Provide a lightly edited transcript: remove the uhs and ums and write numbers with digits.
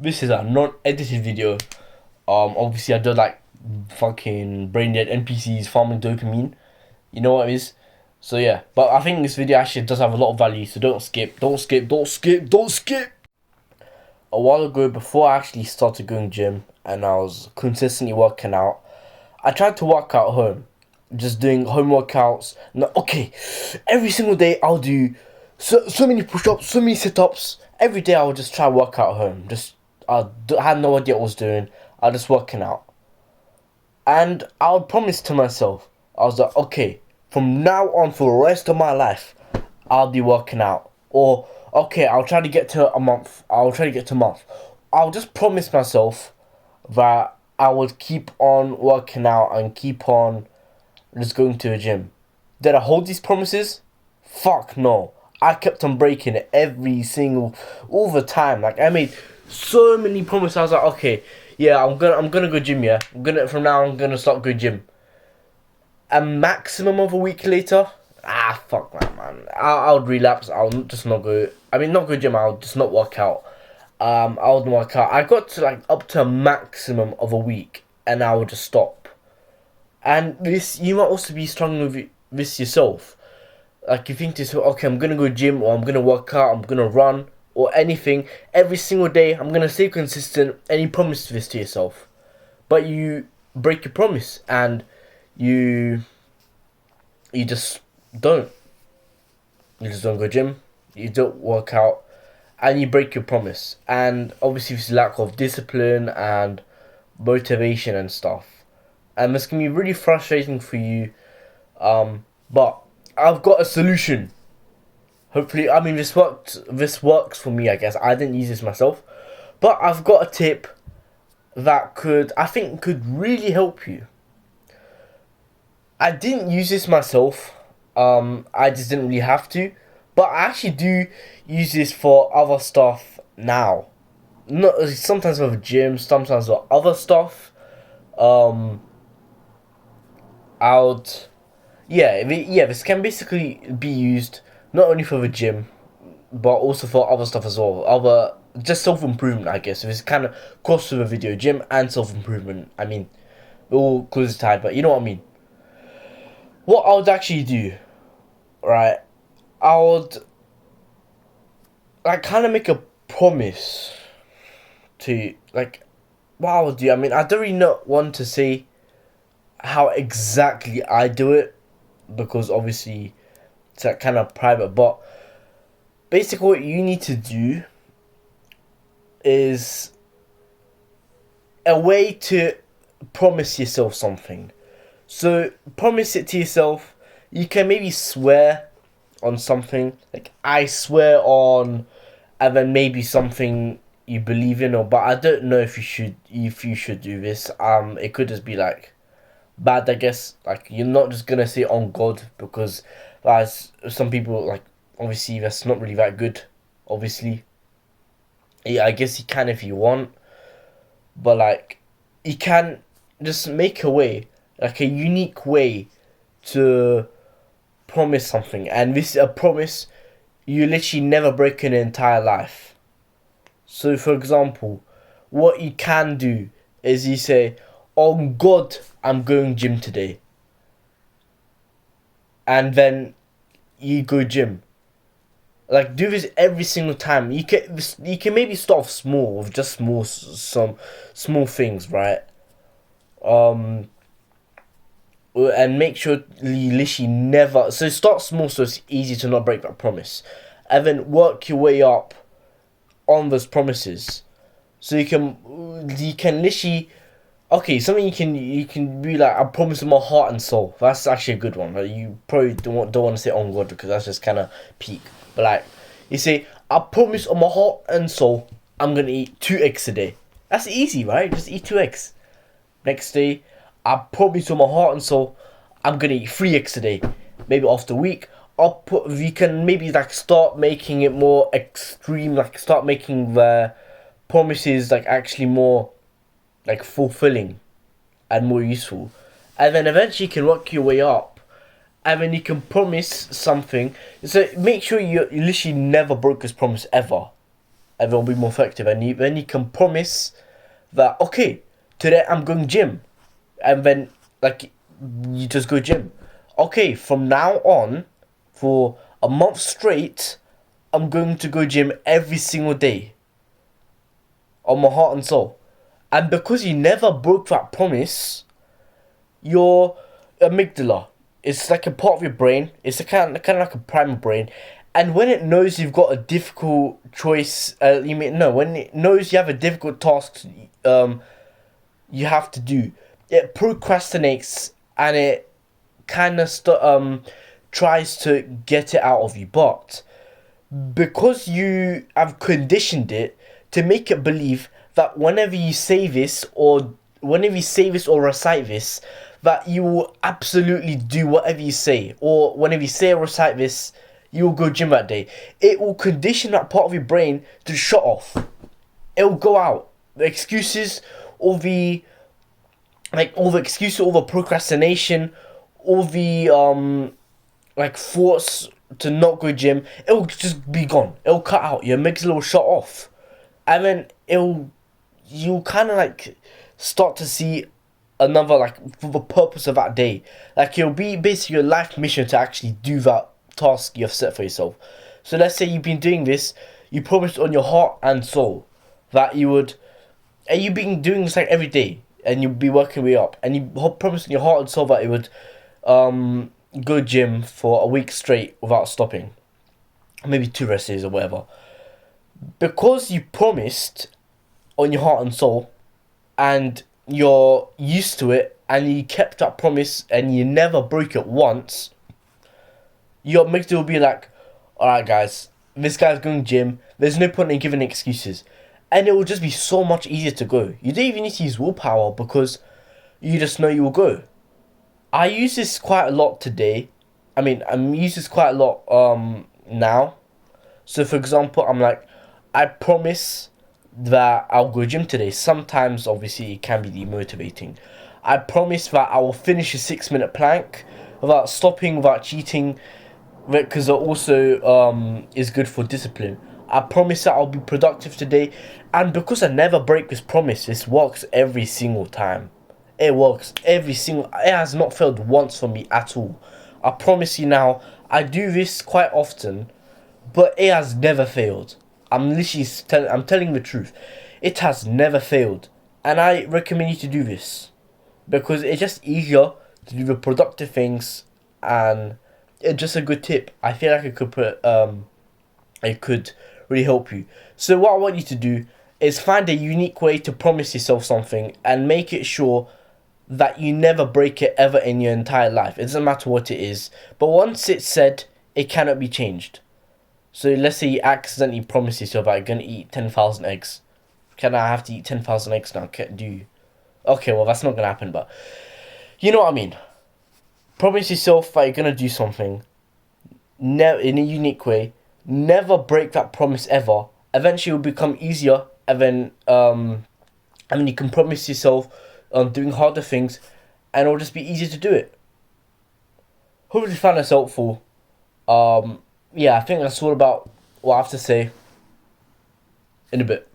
This is a non-edited video. Obviously I do like fucking brain dead NPCs farming dopamine. You know what it is? So yeah, but I think this video actually does have a lot of value, so don't skip, don't skip, don't skip, don't skip. A while ago, before I actually started going gym and I was consistently working out, I tried to work out at home, just doing home workouts. No, okay, every single day I'll do so many push-ups, so many sit-ups. Every day I'll just try to work out at home. I had no idea what I was doing. I was just working out, and I would promise to myself, I was like, okay, from now on for the rest of my life, I'll be working out. Or okay, I'll try to get to a month. I'll try to get to a month. I'll just promise myself that I would keep on working out and keep on just going to a gym. Did I hold these promises? Fuck no. I kept on breaking it all the time. Like I made so many promises. I was like, okay, yeah, I'm gonna go gym. Yeah, I'm gonna start going gym. A maximum of a week later, fuck that, man. I would relapse. I'll just not go. I mean, not go gym. I'll just not work out. I wouldn't work out. I got to like up to a maximum of a week, and I would just stop. And this, you might also be struggling with this yourself. Like you think to yourself, okay, I'm gonna go gym, or I'm gonna work out, I'm gonna run, or anything every single day. I'm gonna stay consistent, and you promise this to yourself, but you break your promise, and you you just don't. You just don't go gym. You don't work out, and you break your promise. And obviously, this lack of discipline and motivation and stuff, and this can be really frustrating for you. But I've got a solution. Hopefully, I mean this worked. This works for me. I guess I didn't use this myself, but I've got a tip that I think could really help you. I didn't use this myself. I just didn't really have to, but I actually do use this for other stuff now. Not sometimes with gym, sometimes with other stuff. I would, yeah. This can basically be used not only for the gym, but also for other stuff as well. Other just self improvement, I guess. If it's kind of cross with a video, gym and self improvement. I mean, all close tied, but you know what I mean. What I would actually do, right? I would like kind of make a promise to like what I would do. I mean, I don't really not want to say how exactly I do it because obviously it's like kind of private. But basically, what you need to do is a way to promise yourself something. So promise it to yourself. You can maybe swear on something, like I swear on, and then maybe something you believe in, or but I don't know if you should do this. It could just be like bad, I guess. Like you're not just gonna say on God because that's some people like obviously that's not really that good. Obviously, yeah, I guess you can if you want, but like you can just make a way, like a unique way to promise something, and this is a promise you literally never break in your entire life. So, for example, what you can do is you say, "On God, I'm going gym today," and then you go gym. Like do this every single time. You can maybe start off small with just some small things, right? Um, and make sure you literally never. So start small, so it's easy to not break that promise, and then work your way up on those promises. So you can literally. Okay, something you can be like, I promise in my heart and soul. That's actually a good one. Like, you probably don't want to say on God because that's just kind of peak. But like, you say, I promise on my heart and soul, I'm gonna eat 2 eggs a day. That's easy, right? Just eat 2 eggs. Next day, I promise on my heart and soul, I'm gonna eat 3 eggs a day. Maybe after a week, we can maybe like start making it more extreme. Like start making the promises like actually more like fulfilling and more useful, and then eventually you can work your way up, and then you can promise something. So make sure you literally never broke this promise ever. and it'll be more effective. And then you can promise that, okay, today I'm going gym, and then like you just go gym. Okay, from now on, for a month straight, I'm going to go gym every single day, on my heart and soul. And because you never broke that promise, your amygdala, it's like a part of your brain. It's a kind of like a primal brain, and when it knows you've got a difficult choice, when it knows you have a difficult task, you have to do, it procrastinates, and it kind of tries to get it out of you. But because you have conditioned it to make it believe that whenever you say this or recite this, that you will absolutely do whatever you say, or whenever you say or recite this, you will go gym that day. It will condition that part of your brain to shut off. It will go out. The excuses, all the excuses, all the procrastination, all the thoughts to not go gym, it will just be gone. It will cut out. Your amygdala will shut off, and then you'll kind of like start to see another, like, for the purpose of that day. Like, it'll be basically your life mission to actually do that task you've set for yourself. So let's say you've been doing this, you promised on your heart and soul that you would, and you've been doing this like every day, and you'll be working way up, and you promised in your heart and soul that you would go gym for a week straight without stopping, maybe 2 rest days or whatever. Because you promised on your heart and soul, and you're used to it, and you kept that promise, and you never broke it once, your mixer will be like, alright guys, this guy's going gym, there's no point in giving excuses. And it will just be so much easier to go. You don't even need to use willpower, because you just know you will go. I use this quite a lot today. I'm using this quite a lot now. So for example, I'm like, I promise that I'll go gym today. Sometimes obviously it can be demotivating. I promise that I will finish a 6-minute plank without stopping, without cheating, because it also is good for discipline. I promise that I'll be productive today, and because I never break this promise, this works every single time. It works every single. It has not failed once for me at all. I promise you now. I do this quite often, but it has never failed. I'm telling the truth. It has never failed, and I recommend you to do this because it's just easier to do the productive things, and it's just a good tip. I feel like it could really help you. So what I want you to do is find a unique way to promise yourself something and make it sure that you never break it ever in your entire life. It doesn't matter what it is, but once it's said, it cannot be changed. So let's say you accidentally promise yourself that you're going to eat 10,000 eggs. Can I have to eat 10,000 eggs now? Do you? Okay, well, that's not going to happen, but you know what I mean. Promise yourself that you're going to do something in a unique way. Never break that promise ever. Eventually it will become easier, and then you can promise yourself on doing harder things, and it'll just be easier to do it. Hopefully you found this helpful. Yeah, I think that's all about what I have to say. In a bit.